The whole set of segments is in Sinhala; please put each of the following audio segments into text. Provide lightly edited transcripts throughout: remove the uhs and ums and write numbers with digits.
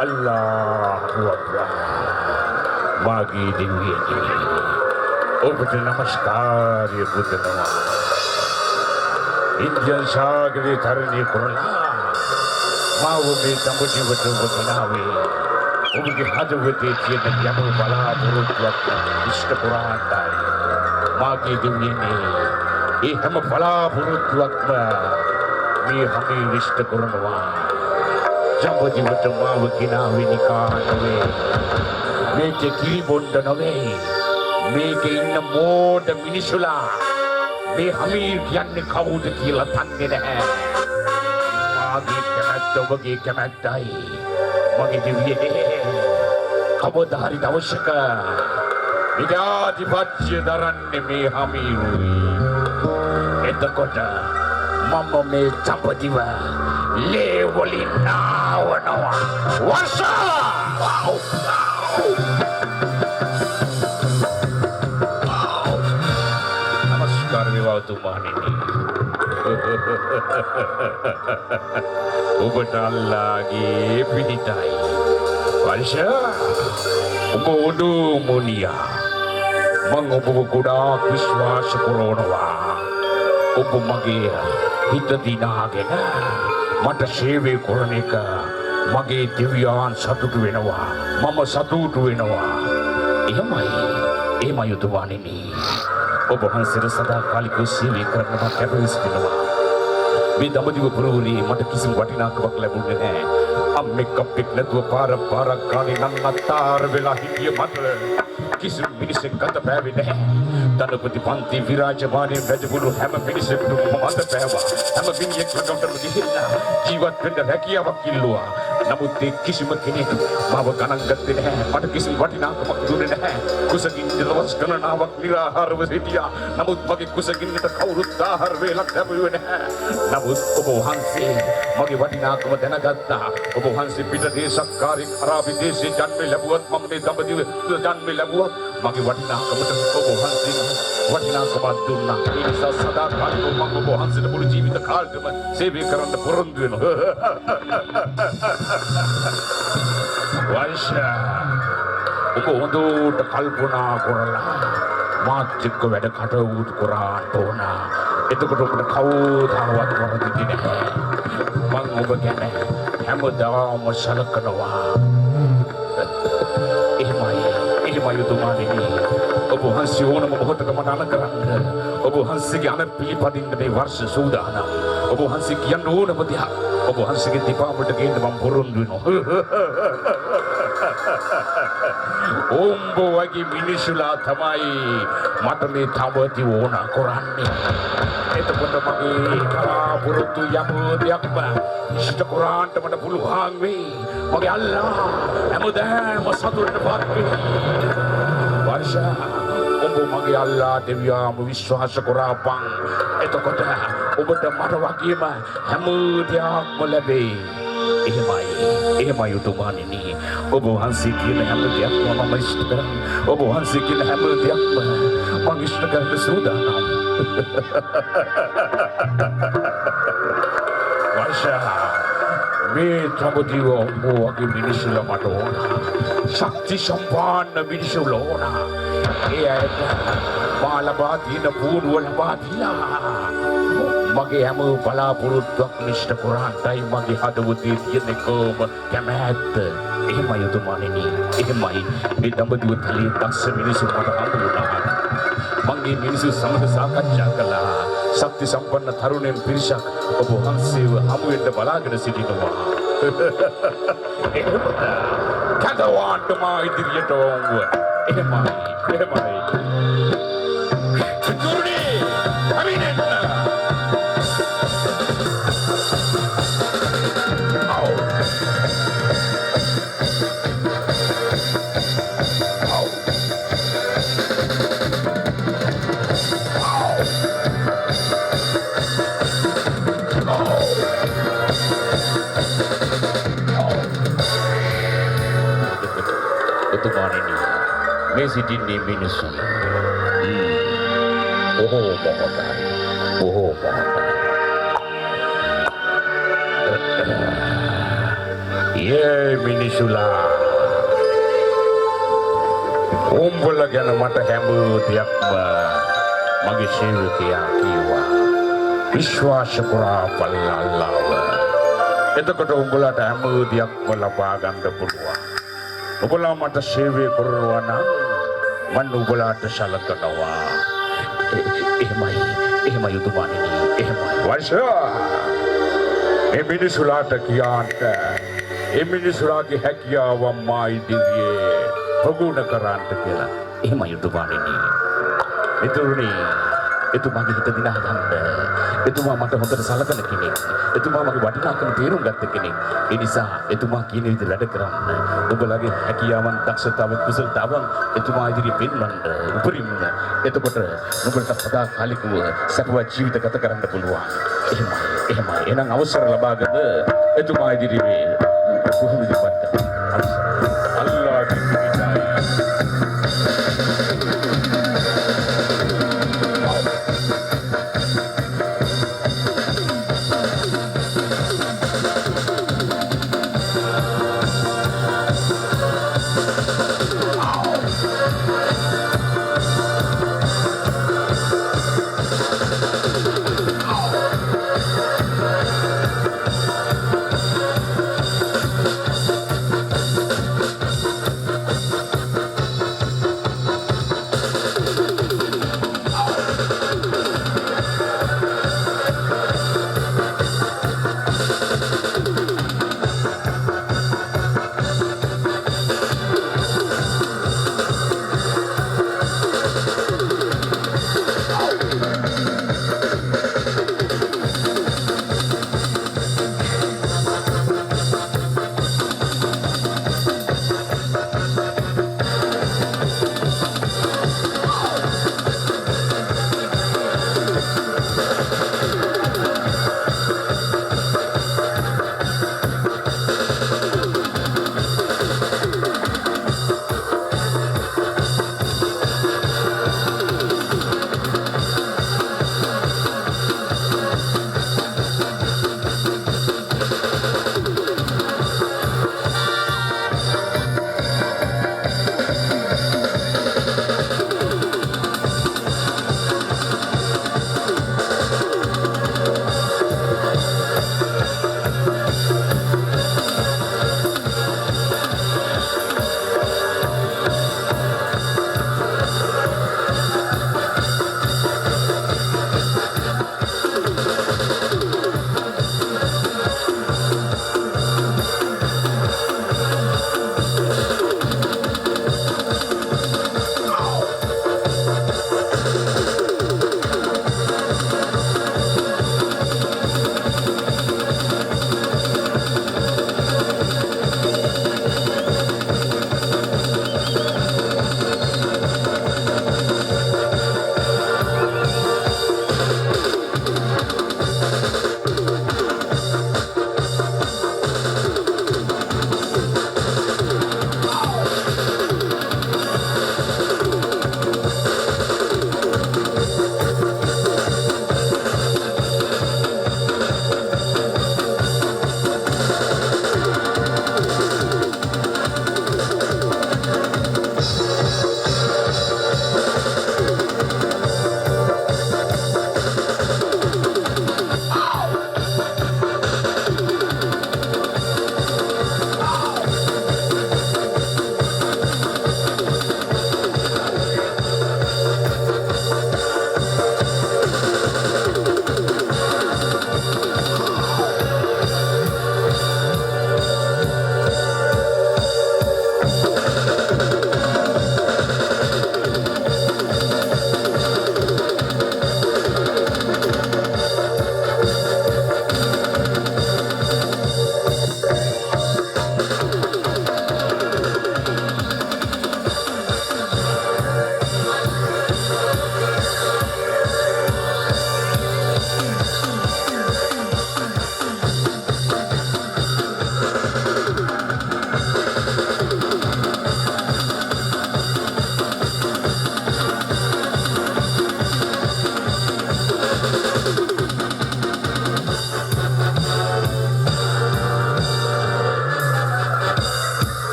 Allahu Akbar. Bagi dewi ini. Ubat namaskar ya Buddha. Injil sagri tharani korona. Mau be tambuji betul betul nawi. Ubat hadu betul tiada jamu bala buruk waktu istiq Quran dai. Bagi dewi ini. Iham bala buruk waktu. Mi hami istiq Quran wa. Jambuji betul mau kinawi nikah nawi. Meke keyboard nawi. Meke inna mode minisula. Me hamir කියන්නේ කවුද කියලා තන්නේ නැහැ. මාගේ කැමැත්ත ඔබගේ කැමැත්තයි. මගේ දිවියේ කවදා හරි දවසක විද්‍යාධිපත්‍ය දරන්නේ මේ හමීරුයි. එතකොට මම මේ චපදිව ලේ වලින් නාවනවා. වර්ෂා! Tuhan ini ubetal lagi pidai Pasha ubudu mulia mengubu kuda Viswas Puranawa ubu mage hita dinagena mata sewe koraneka mage divyan satutu wenawa mama satutu wenawa ehmai Tuhan ini ඔබ වහන්සේට සදාකාලිකව සේවය කරනවා කැපවීම වෙනවා. මේ දඹදිව පුරවලේ මට කිසිම වටිනාකමක් ලැබුණේ නැහැ. අම්මෙක් අපෙක් නැතුව පාරක් ගානේ නන්නත්තර වෙලා හිටිය මට කිසිම මිනිසෙක් ගත පෑවේ නැහැ. ධනපති පන්ති විරාජමානයේ වැඩපුළු හැම මිනිසෙකුටම මත පෑවා. හැම මිනිහෙක් ළඟටම ගිහිල්ලා ජීවත් වෙන්න හැකියාවක් ඉල්ලුවා. නමුත් ඒ කිසිම කෙනෙක් මාව ගණන් ගත්තේ නැහැ. මට කිසිම වටිනාකමක් දුන්නේ නැහැ. කුසගින්න දවස් ගණනාවක් නිරාහාරව සිටියා. නමුත් මගේ කුසගින්නට කවුරුත් ආහාර වේලක් ලැබුවේ නැහැ. නමුත් ඔබ වහන්සේ මගේ වටිනාකම දැනගත්තා. ඔබ වහන්සේ පිට දේශකාරී අරාබි දේශේ ජන්ම ලැබුවත් මම මේ දඹදිව ජන්ම ලැබුවත් මගේ වටිනාකමට ඔබ වහන්සේ වටිනාකමක් දුන්නා. ඒ නිසා සදාකාලිකව මම ඔබ වහන්සේට මුළු ජීවිත කාලෙම සේවය කරන්න පොරොන්දු වෙනවා. Waisha, uko hondot kalpana korala, මාත් එක්ක වැඩ කටයුතු කරාට ඕන. එතකොට ඔබට කවදාවත් වරදින්නේ නැහැ. මම ඔබ ගැන හැමදාම සලකනවා. එහෙමයි තුමාණෙනි. ඔබ වහන්සේ ඕනම මොහොතක මට අලකරන්න. ඔබ වහන්සේගේ අන පිළිපදින්න මේ වර්ෂ සූදානම්. ඔබ වහන්සේ කියන්න ඕනම දෙයක්. ඔබ වහන්සේගේ දීපාවලට ගේන්න මම පොරොන්දු වෙනවා. උඹ වගේ මිනිසුලා තමයි මට මේ තවති ඕන කරන්නේ. එතකොට මගේ කලාපුරුදු යමෝදයක්ම ඉෂ්ට කරාන්ට මට පුළුවන් වෙයි. මගේ අල්ලා හැමදාම සතුටටපත් වෙයි. වර්ෂා උඹ මගේ අල්ලා දෙවියන්ව විශ්වාස කරාපන්. එතකොට ඔබට මට වගේම හැම දෙයක්ම ලැබෙයි. එහෙමයි උතුමාණෙනි. ඔබ වහන්සේ කියන හැම දෙයක්ම මම ඉෂ්ට කරන්නේ. ඔබ වහන්සේ කියන හැම දෙයක්ම මම ඉෂ්ට කරන්න සූදානම්. වර්ෂා මේ තවදිව ඔබ වගේ මිනිස්සුලා මට ඕන. ශක්ති සම්පන්න මිනිස්සුලා ඕන. ඒ අයට බාලබා දින පුරුව ලබා දීලා මගේ හැම බලාපොරොත්තුවක් නිෂ්ඨ කරාන්ටයි මගේ හදවතේ තියෙන එකම කැමැත්ත. එහෙමයි උතුමාණෙනි. එහෙමයි මේ දඹදිව තලයේ දස්ස මිනිස්සු මට හම්බ වුණා. මගේ මිනිස්සු සමග සාකච්ඡා කළා. ශක්ති සම්පන්න තරුණයන් පිරිසක් ඔබ වහන්සේව හමු වෙන්න බලාගෙන සිටිනවා. එහෙමද? කඩවාන්ට මා ඉදිරියට වුව. එහෙමයි. තුරුණි අමිනෙන්න මේ සිටින්නේ මිනිස්සු. බොහෝ මොහොතයි. ඒ මිනිසුලා උඹලා ගැන මට හැම දෙයක්ම මගේ සේවකයා කිව්වා. විශ්වාස කරා පල්ලාල්ලාව. එතකොට උඹලාට හැම දෙයක්ම ලබා ගන්න පුළුවන්. උඹලා මට සේවය කරනවා නම් මම උඹලාට සලකනවා. එහෙමයි යුතුයමනේ. එහෙමයි. වර්ෂා මේ මිනිසුලාට කියන්ට මේ මිනිසුලාගේ හැකියාව මා ඉදිරියේ ප්‍රගුණ කරන්න කියලා. එහෙමයි යුතුයමනේ. මිතුරුනි, එතුමාගේ හිත දිනා ගන්න. එතුමා මට හොඳට සලකන කෙනෙක්. එතුමා මගේ වටිනාකම තේරුම් ගත්ත කෙනෙක්. ඒ නිසා එතුමා කියන විදිහට වැඩ කරන්න. ඔබලගේ හැකියාවන්, දක්ෂතාවන්, කුසලතාවන් එතුමා ඉදිරියේ පෙන්වන්න. උපරිම. එතකොට ඔබට සදාකාලිකව සතුට ජීවිත ගත කරන්න පුළුවන්. එහෙමයි. එහෙනම් අවසර ලබාගෙන එතුමා ඉදිරියේ කොහොමද ඉපත්ත? අල්ලාහ්ගේ විදායි.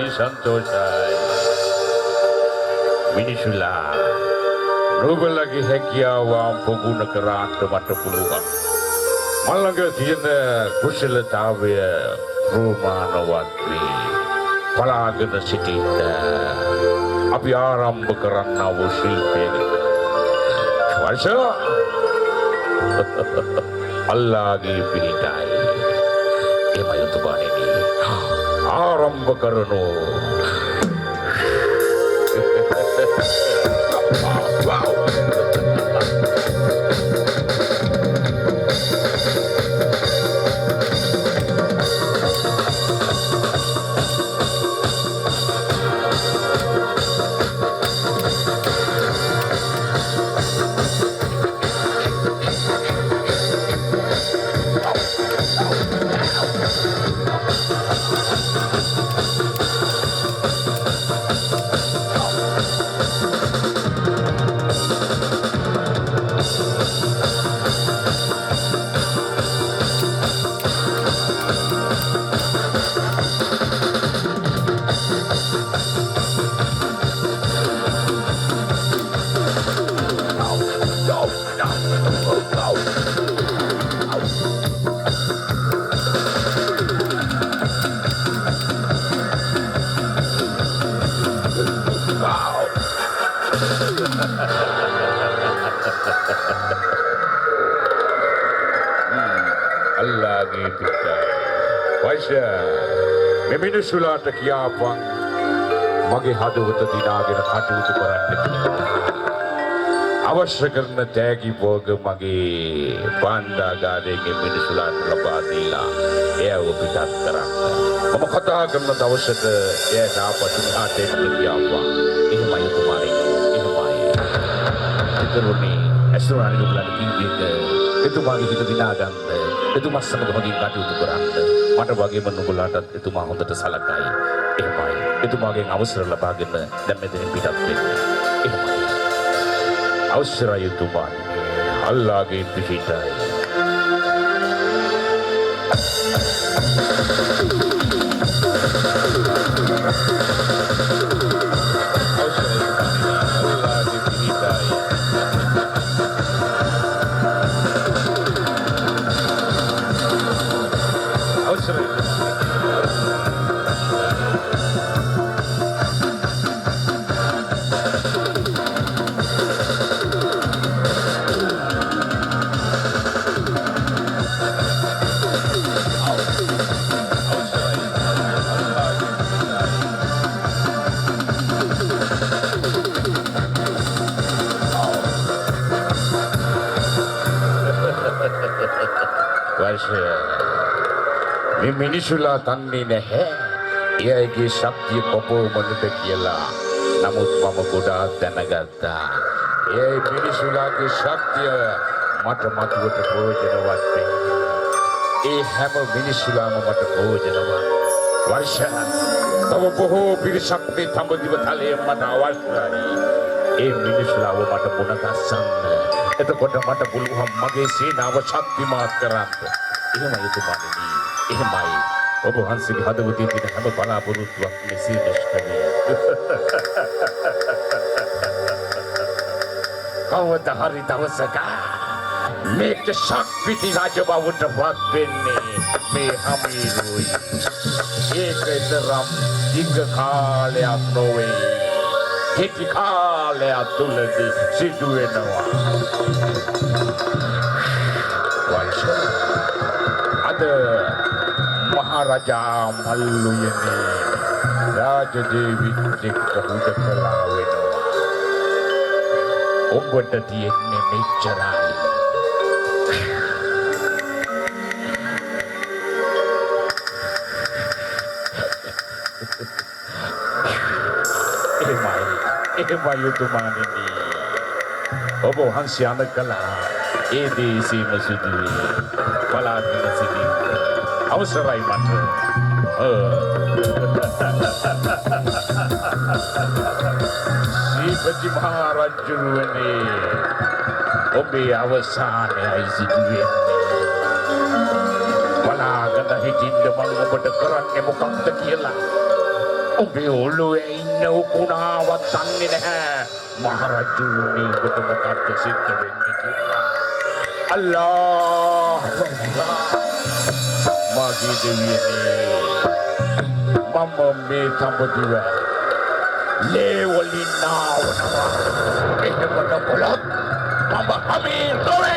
संतोषයි මිනිසුලා නුඹලගේ හැකියාවන් ප්‍රගුණ කරාට මට පුළුවන් මල්ලඟ තියෙන කුසලතාවය ප්‍රමාණවත් වේ පලාගෙන සිටින්න අපි ආරම්භ කරන්නා වූ ශිල්පයක වර්ෂ අල්ලාහගේ පිහිටයි එමය තුබානේ ආරම්භ කරනෝ අල්ලාහගේ පිටයි වයිෂා මේ මිනිසුලාට කියාපන් මගේ හදවත දිනාගෙන කටයුතු කරන්න අවශ්‍ය කරන තෑගි භෝග මගේ බණ්ඩාගාරයේ මිනිසුලාට ලබා දීලා එයව පිටත් කරන්න මම කතා කරන දවසට එයාට ආපසු මෙහාට එන්න කියාපන් එහෙමයි තුමානේ එහෙමයි ඒතරුනේ ඇසුරානි නුඹලට කිව්වේක එතුමාගේ හිත දිනා ගන්න එතුමා සමග හොඳින් කටයුතු කරන්න මට වගේම නුඹලාටත් එතුමා හොඳට සලකයි එහෙමයි එතුමාගෙන් අවසර ලබාගෙන දැන් මෙතනින් පිටත් වෙන්න එහෙමයි අවසරයි එතුමානි අල්ලාහගේ පිහිටයි මේ මිනිසුලා තන්නේ නැහැ එයාගේ ශක්තිය කොපමණද කියලා නමුත් මම ගොඩාක් දැනගත්තා ඒ මිනිසුලාගේ ශක්තිය මට මතුවට ප්‍රයෝජනවත් ඒ හැම මිනිසුලාම මට ප්‍රයෝජනවත් වර්ෂ තව බොහෝ පිරිසක් මේ තඹදිව තලයේ මට අවශ්‍යයි ඒ මිනිසුලාව මට පුන ගස්සන්න එතකොට මට පුළුවන් මගේ සේනාව ශක්තිමත් කරන්න එහෙමයි තුමානි එහෙමයි ඔබ වහන්සේගේ හදවතේ තියෙන හැම බලාපොරොත්තුවක් මෙසේ ඉෂ්ට වේ කවදා හරි දවසක මේක ශක්තිති රාජබවට වත් වෙන්නේ මේ හමීරුයි ඒකතරම් දීර්ඝ කාලයක් නොවේ කෙටි කාලයක් තුලදී සිදු වෙනවා අද මහරජා මල්ලුයනේ රාජදේවිත් එක්ක හුදකලා වෙනවා ඔබට තියෙන්නේ මෙච්චරයි එහෙමයි යුතුයමානි ඔබ වහන්සේ අන කළා ඒ දේශීම සිදුවේ පලාගෙන සිටි අවසරයි මට ශ්‍රීපති මහරජුරුවනේ ඔබේ අවසානයයි සිදුවෙන්නේ හිටින්න මම ඔබට කරන්නේ මොකක්ද කියලා. ඔබේ ඔළුවේ ඉන්න උකුණාවත් දන්නේ නැහැ. මහරජුනේ ඔබට මොකක්ද සිද්ධ වෙන්නේ කියලා. අල්ලාහ් මාගේ දෙවියනේ මම මේ සම්බුදුව ලේවලින් නාවනවා. එහෙමද බලත් මම අමීර් නොවේ.